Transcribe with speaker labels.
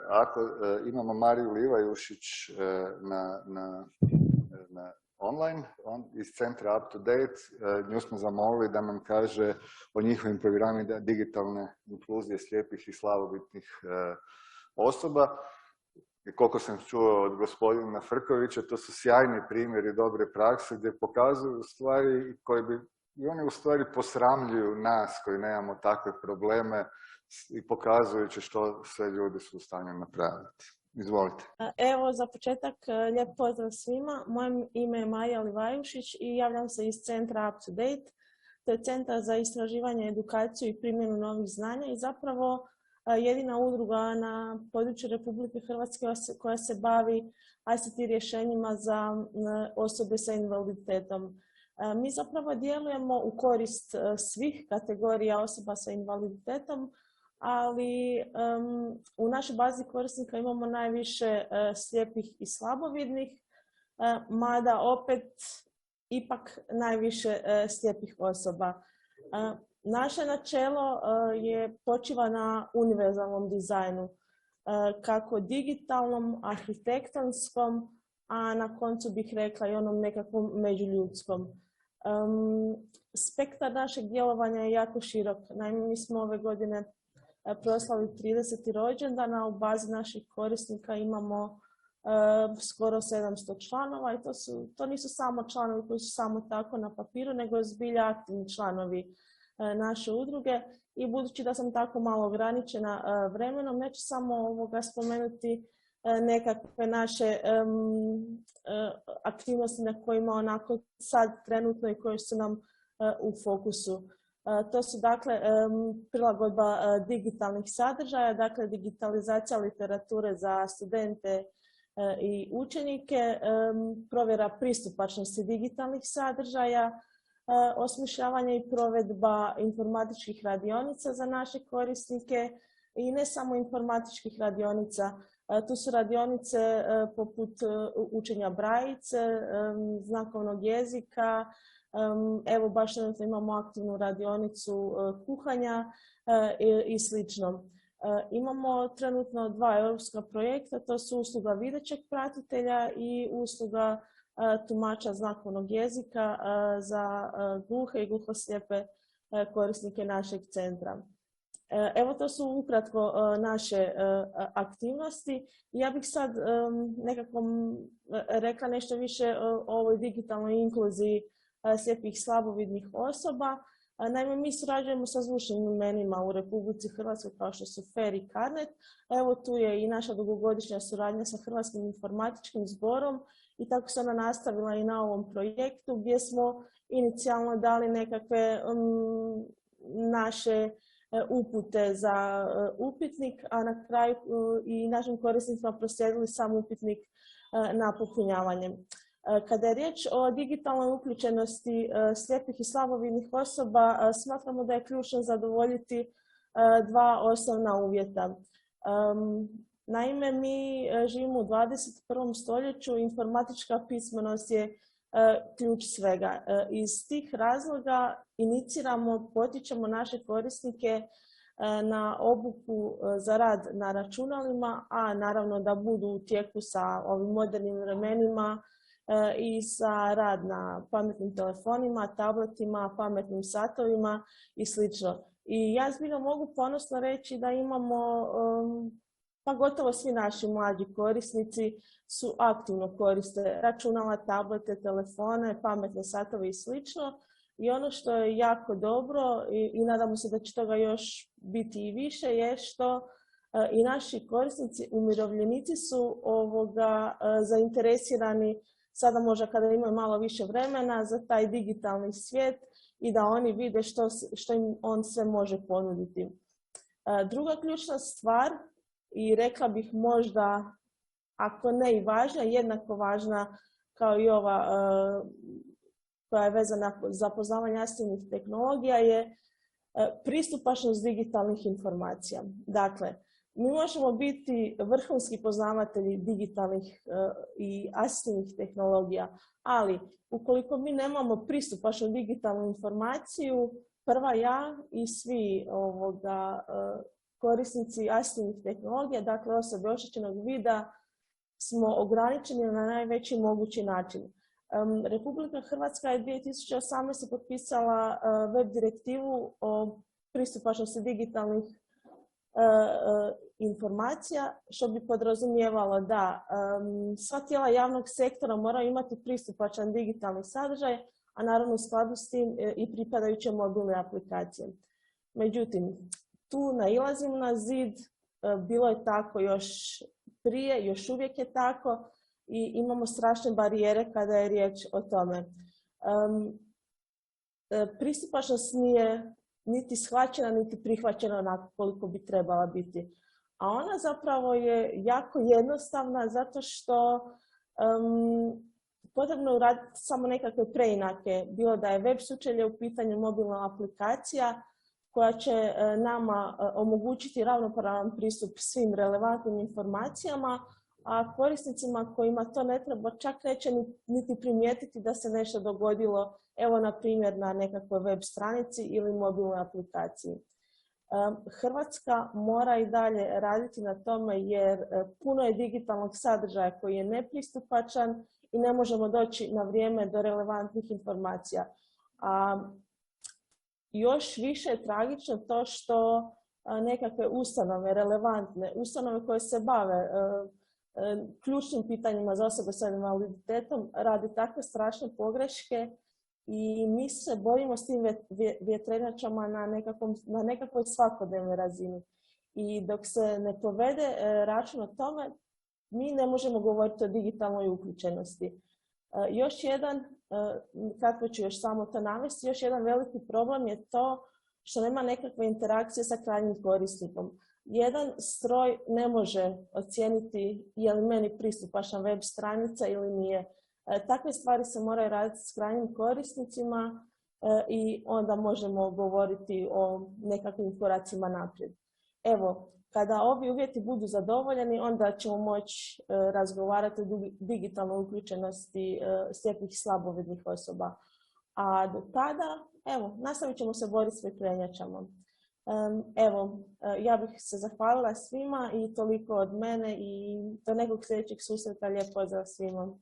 Speaker 1: Ako imamo Mariju Livajušić na online iz centra Up to Date, nju smo zamolili da nam kaže o njihovim programima digitalne inkluzije slijepih i slabovidnih osoba. I koliko sam čuo od gospodina Frkovića, to su sjajni primjeri dobre prakse gdje pokazuju stvari koji bi, i oni u stvari posramljuju nas koji nemamo takve probleme i pokazujući što sve ljudi su u stanju napraviti. Izvolite.
Speaker 2: Evo, za početak, lijep pozdrav svima. Moje ime je Marija Livajušić i javljam se iz centra Up to Date. To je centar za istraživanje, edukaciju i primjenu novih znanja i zapravo jedina udruga na području Republike Hrvatske koja se bavi ICT rješenjima za osobe sa invaliditetom. Mi zapravo djelujemo u korist svih kategorija osoba sa invaliditetom, ali u našoj bazi korisnika imamo najviše slijepih i slabovidnih, mada opet ipak najviše slijepih osoba. Naše načelo počiva na univerzalnom dizajnu, kako digitalnom, arhitektonskom, a na koncu bih rekla i onom nekakvom međuljudskom. Spektar našeg djelovanja je jako širok. Naime, mi smo ove godine proslavi 30. rođendan, a u bazi naših korisnika imamo skoro 700 članova i to nisu samo članovi koji su samo tako na papiru, nego zbilja aktivni članovi naše udruge. I budući da sam tako malo ograničena vremenom, neću samo spomenuti nekakve naše aktivnosti na kojima onako sad trenutno i koje su nam u fokusu. To su dakle prilagodba digitalnih sadržaja, dakle digitalizacija literature za studente i učenike, provjera pristupačnosti digitalnih sadržaja, osmišljavanje i provedba informatičkih radionica za naše korisnike i ne samo informatičkih radionica. Tu su radionice poput učenja brajice, znakovnog jezika. Evo baš imamo aktivnu radionicu kuhanja i slično. Imamo trenutno 2 europska projekta, to su usluga videćeg pratitelja i usluga tumača znakovnog jezika za gluhe i gluhoslijepe korisnike našeg centra. Evo, to su ukratko naše aktivnosti. Ja bih sad nekako rekla nešto više o ovoj digitalnoj inkluziji slijepih i slabovidnih osoba. Naime, mi surađujemo sa zvučnim imenima u Republici Hrvatskoj kao što su FAIR i CARNET. Evo, tu je i naša dugogodišnja suradnja sa Hrvatskim informatičkim zborom i tako se ona nastavila i na ovom projektu gdje smo inicijalno dali nekakve naše upute za upitnik, a na kraju i našim korisnicima proslijedili sam upitnik na popunjavanje. Kada je riječ o digitalnoj uključenosti slijepih i slabovidnih osoba, smatramo da je ključno zadovoljiti 2 osnovna uvjeta. Naime, mi živimo u 21. stoljeću, informatička pismenost je ključ svega. Iz tih razloga iniciramo, potičemo naše korisnike na obuku za rad na računalima, a naravno da budu u tijeku sa ovim modernim vremenima i za rad na pametnim telefonima, tabletima, pametnim satovima i sl. I ja zbilja mogu ponosno reći da imamo, pa gotovo svi naši mlađi korisnici su aktivno koriste računala, tablete, telefone, pametne satove i sl. I ono što je jako dobro i nadamo se da će toga još biti i više je što i naši korisnici, umirovljenici su zainteresirani sada možda kada imaju malo više vremena za taj digitalni svijet i da oni vide što im on sve može ponuditi. Druga ključna stvar, i rekla bih možda, ako ne i važna, jednako važna kao i ova koja je vezana za poznavanje nastavnih tehnologija, je pristupačnost digitalnih informacija. Dakle, mi možemo biti vrhunski poznavatelji digitalnih i asistivnih tehnologija, ali ukoliko mi nemamo pristupačnu digitalnu informaciju, prva ja i svi korisnici asistivnih tehnologija, dakle osobe oštećenog vida, smo ograničeni na najveći mogući način. Republika Hrvatska je 2018. potpisala web direktivu o pristupačnosti digitalnih informacija, što bi podrazumijevalo da sva tijela javnog sektora moraju imati pristupačan digitalni sadržaj, a naravno u skladu s tim i pripadajuće mobilne aplikacije. Međutim, tu nailazimo na zid, bilo je tako još prije, još uvijek je tako i imamo strašne barijere kada je riječ o tome. Pristupačnost nije niti shvaćena, niti prihvaćena onako koliko bi trebala biti. A ona zapravo je jako jednostavna zato što potrebno je uraditi samo nekakve preinake, bilo da je web sučelje u pitanju mobilna aplikacija koja će nama omogućiti ravnopravan pristup svim relevantnim informacijama, a korisnicima kojima to ne treba čak neće niti primijetiti da se nešto dogodilo, evo na primjer na nekakvoj web stranici ili mobilnoj aplikaciji. Hrvatska mora i dalje raditi na tome jer puno je digitalnog sadržaja koji je nepristupačan i ne možemo doći na vrijeme do relevantnih informacija. A još više je tragično to što nekakve ustanove, relevantne ustanove koje se bave ključnim pitanjima za osobe sa invaliditetom radi takve strašne pogreške i mi se borimo s tim vjetrenjačama na nekakvoj svakodnevnoj razini. I dok se ne povede račun o tome, mi ne možemo govoriti o digitalnoj uključenosti. Još jedan, kako ću još samo to navesti, još jedan veliki problem je to što nema nekakve interakcije sa krajnjim korisnikom. Jedan stroj ne može ocijeniti je li meni pristupačna web stranica ili nije. Takve stvari se moraju raditi s krajnjim korisnicima i onda možemo govoriti o nekakvim koracima naprijed. Evo, kada ovi uvjeti budu zadovoljeni, onda ćemo moći razgovarati o digitalnoj uključenosti slijepih i slabovidnih osoba. A do tada, evo, nastavit ćemo se boriti s vjetrenjačama. Evo, ja bih se zahvalila svima i toliko od mene i do nekog sljedećeg susreta. Lijep pozdrav svima.